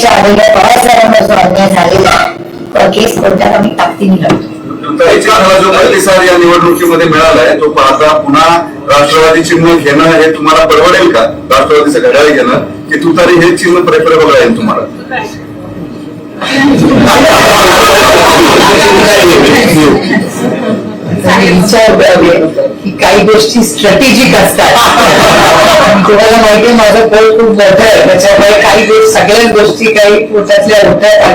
आलेल्या पवारसाहेबांवर जो अन्याय झालेला आहे केस कोणत्या कमी ताकदीने लढतो. जो प्रतिसाद या निवडणुकीमध्ये मिळालाय तो पाहता पुन्हा राष्ट्रवादी चिन्ह घेणं हे तुम्हाला परवडेल का? राष्ट्रवादीचं घड्याळ घेणं की तुतारी हे चिन्ह प्रेफरेबल राहील तुम्हाला? विचार की काही गोष्टी स्ट्रॅटेजिक असतात. तुम्हाला माहिती माझं पोट खूप मोठं आहे, त्याच्यामुळे काही सगळ्याच गोष्टी काही पोटातल्या होतात.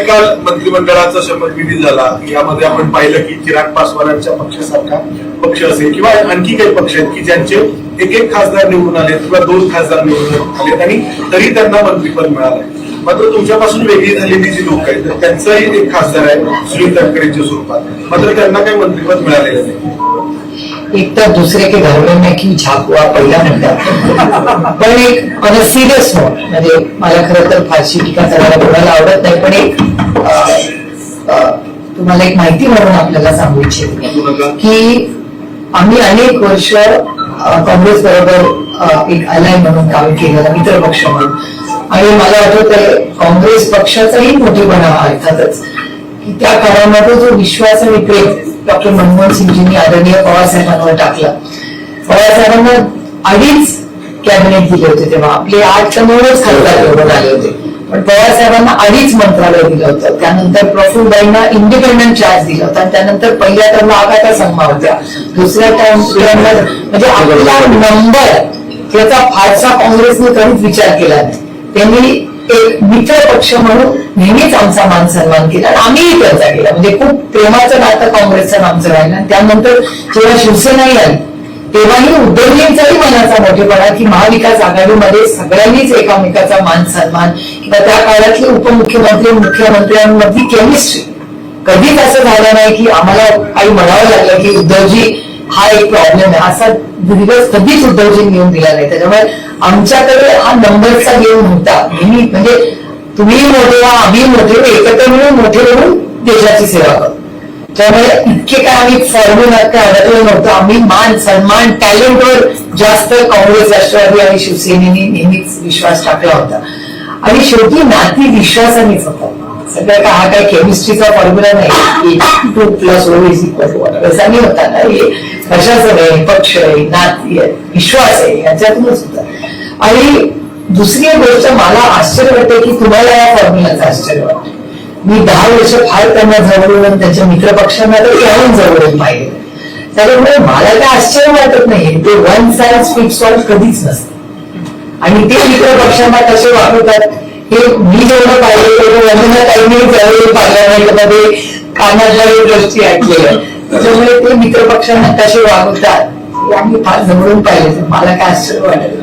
काल मंत्रिमंडळाचा शपथविधी झाला, यामध्ये आपण पाहिलं की चिराग पासवानांच्या पक्षासारखा पक्ष असेल किंवा आणखी काही पक्ष आहेत की ज्यांचे एक खासदार निवडून आले किंवा 2 खासदार निवडून आलेत आणि तरी त्यांना मंत्रिपद मिळालंय. मात्र तुमच्यापासून वेगळी झालेली जी लोक आहेत तर त्यांचाही एक खासदार आहे सुनील तटकरेंच्या स्वरूपात, मात्र त्यांना काही मंत्रिपद मिळालेलं नाही. एक तर दुसरे के घरवे में क्यों झाकवा पहिला म्हणतात, पण एक ऑन अ सिरियस नोट म्हणजे मला खरं तर फारशी टीका करायला कोणाला आवडत नाही, पण एक तुम्हाला एक माहिती म्हणून आपल्याला सांगू इच्छिते की आम्ही अनेक वर्ष काँग्रेस बरोबर एक अलाय म्हणून काम केलेलं, मित्र पक्ष म्हणून. आणि मला आठवतंय काँग्रेस पक्षाचाही मोठेपणा अर्थातच की त्या काळामध्ये जो विश्वास आणि प्रेम डॉक्टर मनमोहन सिंगजींनी आदरणीय पवारसाहेबांवर टाकला. पवारसाहेबांना 2.5 कॅबिनेट दिले होते, तेव्हा आपले 8 तर 9च खासदार निवडून आले होते, पण पवारसाहेबांना 2.5 मंत्रालय दिलं होतं. त्यानंतर प्रफुल्लबाईंना इंडिपेंडंट चार्ज दिला होता आणि त्यानंतर पहिल्या टर्मला आघाता संघ होत्या, दुसऱ्या टर्मला म्हणजे आपला नंबर त्याचा फारसा काँग्रेसने कधीच विचार केला नाही. त्यांनी एक मित्र पक्ष म्हणून नेहमीच आमचा मान सन्मान केला आणि आम्हीही त्यांचा केला. म्हणजे खूप प्रेमाचं नातं काँग्रेसचं आमचं राहिलं. आणि त्यानंतर जेव्हा शिवसेनाही आली तेव्हाही उद्धवजींचाही मनाचा मोठेपणा की महाविकास आघाडीमध्ये सगळ्यांनीच एकामेकाचा मान सन्मान किंवा त्या काळातले उपमुख्यमंत्री मुख्यमंत्र्यांमधली केमिस्ट्री कधीच असं झालं नाही की आम्हाला काही म्हणावं लागलं की उद्धवजी हा एक प्रॉब्लेम आहे, असा दिवस कधीच उद्धवजींनी येऊन दिला नाही. त्याच्यामुळे आमच्याकडे हा नंबरचा गेम होता नेहमी, म्हणजे तुम्ही मोठे व्हा आम्ही मोठे एकत्र मिळून मोठे होऊन देशाची सेवा करू. त्यामुळे इतके काय आम्ही फॉर्म्युला काय अडकलो नव्हतं. आम्ही मान सन्मान टॅलेंटवर जास्त काँग्रेस राष्ट्रवादी आणि शिवसेनेने नेहमीच विश्वास टाकला होता. आणि शेवटी नाती विश्वासानेच होता. सगळं हा काही केमिस्ट्रीचा फॉर्म्युला नाही, 2+O=1 असा नाही होता ना. हे प्रशासन आहे, पक्ष आहे, नाती आहे, विश्वास आहे, याच्यातूनच होता. आणि दुसरी गोष्ट मला आश्चर्य वाटते की तुम्हाला या फॉर्म्युलाचं आश्चर्य वाटतं. मी 10 वर्ष फार त्यांना जवळून त्यांच्या मित्रपक्षांना तर त्याहून जवळून पाहिले, त्याच्यामुळे मला काय आश्चर्य वाटत नाही. ते वन साइज फिट्स ऑल कधीच नसतं आणि ते मित्रपक्षांना कसे वापरतात हे मी जेवढं पाहिजे तेवढं वंदनाताईंनी त्यावेळी पार्लमेंटमध्ये कानाद्वारे गोष्टी ऐकलेल्या. त्याच्यामुळे ते मित्रपक्षांना कसे वागवतात हे आम्ही फार जवळून पाहिले. मला काय आश्चर्य वाटत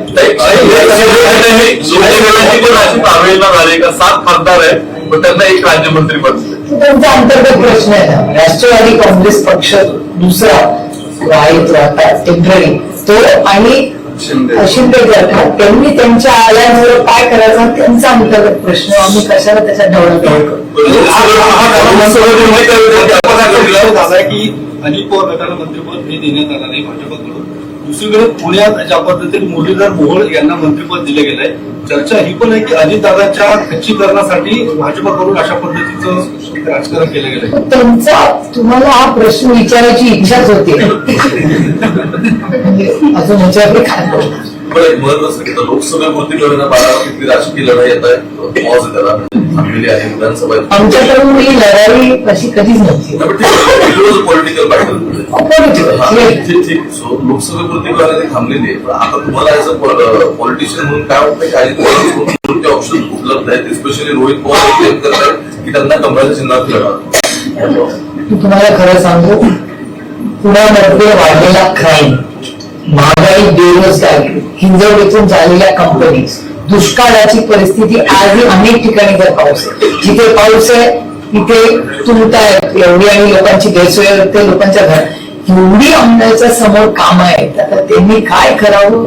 झाले का 7 खासदार आहे पण त्यांना 1 राज्यमंत्रीपद. त्यांचा अंतर्गत प्रश्न आहे ना. राष्ट्रवादी काँग्रेस पक्ष दुसरा आहे तो आता टेम्पररी तो आणि शिंदे गट त्यांनी त्यांच्या आल्यावर काय करायचा त्यांचा अंतर्गत प्रश्न. आम्ही कशाला त्याच्या ढवळाढवळ करतो. की अजित पवार गटाला मंत्रिपद हे देण्यात आलं नाही भाजपकडून. दुसरीकडे पुण्यात ज्या पद्धतीने मुरलीधर मोहोळ यांना मंत्रिपद दिलं गेलंय, चर्चा ही पण आहे की अजितदादांच्या खच्चीकरणासाठी भाजपकडून अशा पद्धतीचं राजकारण केलं गेलंय. त्यांचा तुम्हाला हा प्रश्न विचारायची इच्छाच होती अजून ह्याच्यावर काय महत्वाचं की लोकसभेपुरती बारामतीतली राजकीय लढाई येत आहे त्याला थांबलेली आहे. विधानसभा आमच्याकडून ही लढाई अशी कधीच नव्हती. पॉलिटिकल ठीक लोकसभेपुरती लढाई थांबलेली आहे. आता तुम्हाला ऍज पॉलिटिशियन म्हणून काय वाटतं काही ऑप्शन उपलब्ध आहेत, स्पेशली रोहित पवार क्लेम करतात की त्यांना कमळाच्या चिन्हात लढा. तुम्हाला खरं सांगू, पुण्यामध्ये वाढलेला क्राईम, महागाई, बेरोजगारी, हिंजवडीतून झालेल्या कंपनीज, दुष्काळाची परिस्थिती आजही अनेक ठिकाणी जर पाऊस आहे, जिथे पाऊस आहे तिथे तुमता एवढी आणि लोकांची गैरसोय होते, लोकांच्या घर एवढी आमदारच्या समोर काम आहेत. आता त्यांनी काय करावं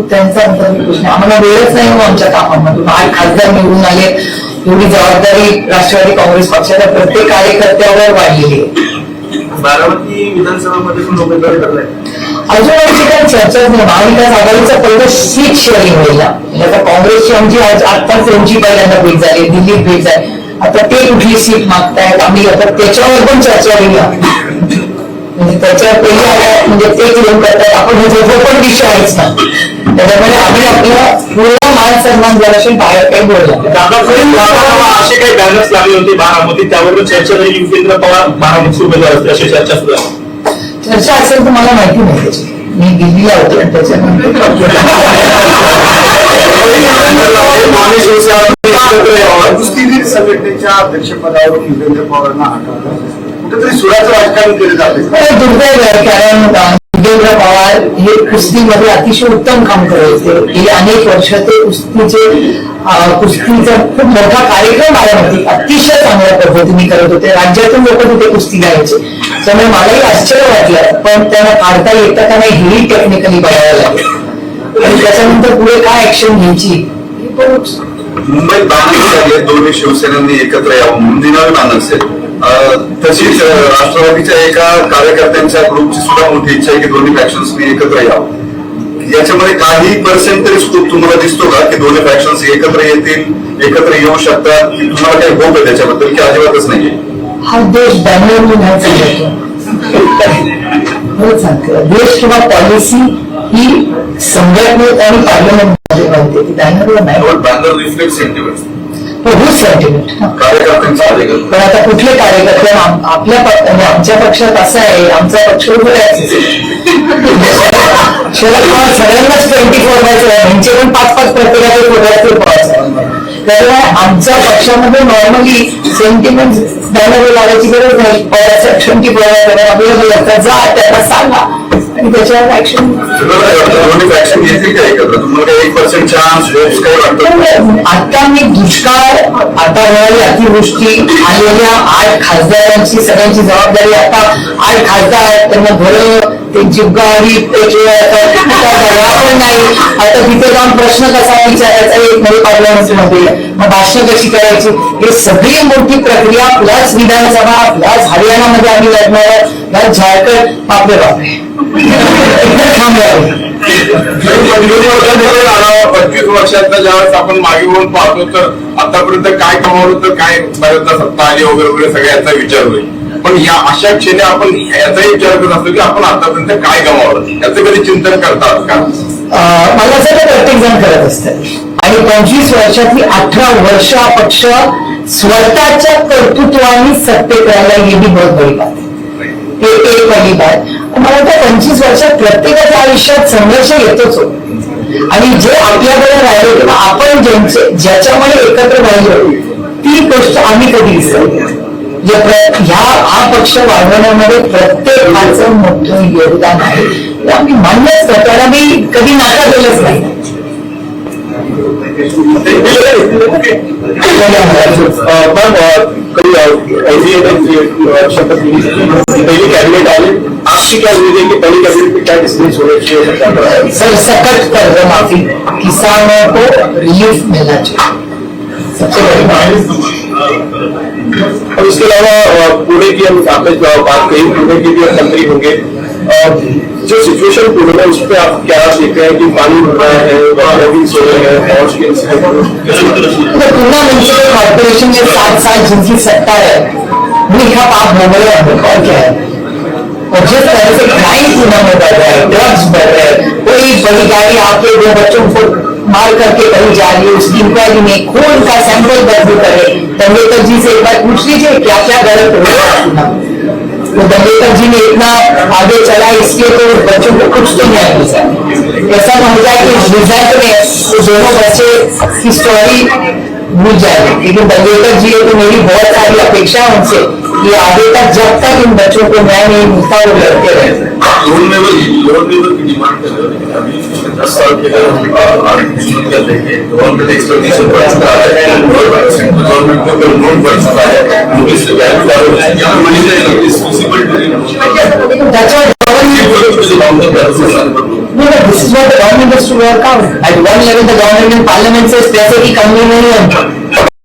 त्यांचा प्रश्न. आम्हाला वेळच नाही हो आमच्या कामामधून. 8 खासदार निवडून आले, एवढी जबाबदारी राष्ट्रवादी काँग्रेस पक्षाच्या प्रत्येक कार्यकर्त्यावर वाढलेली आहे. बारामती विधानसभामध्ये पण उमेदवारी ठरलाय. अजून आमची काही चर्चाच नाही. महाविकास आघाडीचं पहिलं सीट शेअरिंग होईल ना, म्हणजे आता काँग्रेसची आमची आत्ताच त्यांची पहिल्यांदा भेट झाली, दिल्लीत भेट झाली. आता ते कुठली सीट मागतायत, आम्ही आता त्याच्यावर पण चर्चा होईल. म्हणजे त्याच्यावर पहिले आल्या म्हणजे ते घेऊन करतात आपण, हे जो पण विषय आहेच ना. त्याच्यामुळे आम्ही आपलं पूर्ण मान सन्मान जराशी बाहेर काही बोलला. असे काही बॅनर्स लागले होते बारामती, त्यावर चर्चा झाली की युगेंद्र पवार बारामती उमेदवार असते अशी चर्चा सुरू आहे. चर्चा असेल तर मला माहिती नाही त्याची, मी दिल्लीला होते आणि त्याच्यानंतर कुस्तीगीर संघटनेच्या अध्यक्षपदावरून युगेंद्र पवारांना हटवलं, कुठेतरी सुराचं राजकारण केलं जाते. दुर्दैव आहे, कारण युगेंद्र पवार हे कुस्तीमध्ये अतिशय उत्तम काम करत होते. गेली अनेक वर्ष ते कुस्तीचा खूप मोठा कार्यक्रम बारामती अतिशय चांगल्या पद्धतीने करत होते. राज्यातून लोक तिथे कुस्ती घ्यायचे, त्यामुळे मलाही आश्चर्य वाटलं. पण त्यांना काढता येतं का नाही हेही टेक्निकली बघायला लागेल आणि त्याच्यानंतर पुढे काय ऍक्शन घ्यायची हे पण. मुंबईत बांधणी दोन्ही शिवसेनांनी एकत्र यावं म्हणून दिनावी असेल. तशीच राष्ट्रवादीच्या एका कार्यकर्त्यांच्या ग्रुपची सुद्धा मोठी इच्छा आहे की दोन्ही फॅक्शन्सनी एकत्र यावं. याच्यामध्ये काही पर्सेंट तरी स्कोप तुम्हाला दिसतो का की दोन्ही फॅक्शन्स एकत्र येतील, एकत्र येऊ शकतात? तुम्हाला काही होप आहे त्याच्याबद्दल की अजिबातच नाहीये? हा देश बँगलोर नाही चालतो. देश किंवा पॉलिसी ही संघटनेत आणि पार्लमेंटमध्ये बनते, ती बँगलोर नाही. बॅनर रिफ्लेक्ट सेंटिमेंट बहुत सेंटिमेंट. पण आता कुठले कार्यकर्ते आपल्या म्हणजे आमच्या पक्षात असं आहे, आमचा पक्ष शरद पवार सगळ्यांनाच 24 यांचे पण 5-5 प्रत्येकाचे फोटो. त्यामुळे आमच्या पक्षामध्ये नॉर्मली सेंटिमेंट बॅनर लावायची गरज नाही. पवाराचं 24 अवेलेबल असतात, जा त्यांना सांगा आणि त्याच्यावर ऍक्शन. दोन्ही फॅक्शन येतील का एकत्र? तुम्हाला काही 1% चान्स काही वाटतं? आता मी दुष्काळ, आता होणारी अतिवृष्टी, आलेल्या 8 खासदारांची सगळ्यांची जबाबदारी. आता 8 खासदार आहेत, त्यांना घरं, ते जिब्गारी पण नाही. आता तिथे जाऊन प्रश्न कसा विचारायचा एक नवी पार्लमेंटमध्ये, मग भाषण कशी करायची, हे सगळी मोठी प्रक्रिया. प्लस विधानसभा, प्लस हरियाणामध्ये आम्ही लढणार, प्लस झारखंड. बापरे बापरे, 25 वर्षातल्या ज्यावेळेस आपण मागे वळून पाहतो तर आतापर्यंत काय कमावलं तर काय बऱ्याचदा सत्ता आली वगैरे वगैरे सगळ्याचा विचार होईल. पण या अशा क्षणी आपण याचाही विचार करत असतो की आपण आतापर्यंत काय गमावलं, याचं कधी चिंतन करतात का? मला असं प्रत्येक जण करत असतं. आणि 25 वर्षातली 18 वर्ष हा पक्ष स्वतःच्या कर्तृत्वाने सत्तेत राहिला, हे बी बहुत बरी बात. ते एक पहिली बात. मला त्या 25 वर्षात प्रत्येकाच्या आयुष्यात संघर्ष येतोच होतो. आणि जे आपल्याकडे राहिले किंवा आपण ज्याच्यामुळे एकत्र राहिलो ती गोष्ट आम्ही कधी विसरलो. हा पक्ष वाढवण्यामध्ये प्रत्येकाचं मोठं योगदान आहे, हे आम्ही मान्यच करतो आणि आम्ही कधी नाकारलेलंच नाही. पहली कैबिनेट आई, आपकी क्या उम्मीद है कि पहली कैबिनेट में क्या डिसीजन होने चाहिए? सरसकट कर्ज माफी, किसानों को रिलीफ मिलना चाहिए, सबसे बड़ी बात. और इसके अलावा पुणे की हम आपने बात कही, पुणे के भी मंत्री होंगे. जो सिचुएशन पुणे में उस पर आप क्या देख रहे हैं कि पानी भर रहा है, हो रहे हैं और पूना म्यूनिसिपल कॉर्पोरेशन में 7 साल जिनकी सत्ता है वो लिखा पाप भोग रहे हैं और क्या है. और जिस तरह से क्राइम पूना में बढ़ रहा है, ड्रग्स बढ़ रहे हैं, कोई बड़ी गाड़ी आके 2 बच्चों को मार करके कहीं जा रही है, उसकी इंक्वायरी में खून का सैंपल दर्ज करे. दंगेकर जी से एक बार पूछ लीजिए क्या क्या गलत हो रहा है. तो दंगेकर जी ने इतना आगे चला इसलिए तो बच्चों को कुछ तो न्याय मिल जाए. ऐसा न हो जाए कि रिजल्ट में तो दोनों बच्चे की स्टोरी भूल जाए. लेकिन दंगेकर जी तो मेरी बहुत सारी अपेक्षा है उनसे कि आगे तक जब तक इन बच्चों को न्याय नहीं मिलता वो लड़ते रहे. लोन लेवल की डिमांड कर रहे हो, लेकिन अभी 10 साल के गवर्नमेंट एक्सपेक्टेशन बढ़ चुका है, गवर्नमेंट को लोन बढ़ चुका है, This is what the government has to work out. At one level, the government and parliament says पैसे की कमी नहीं है.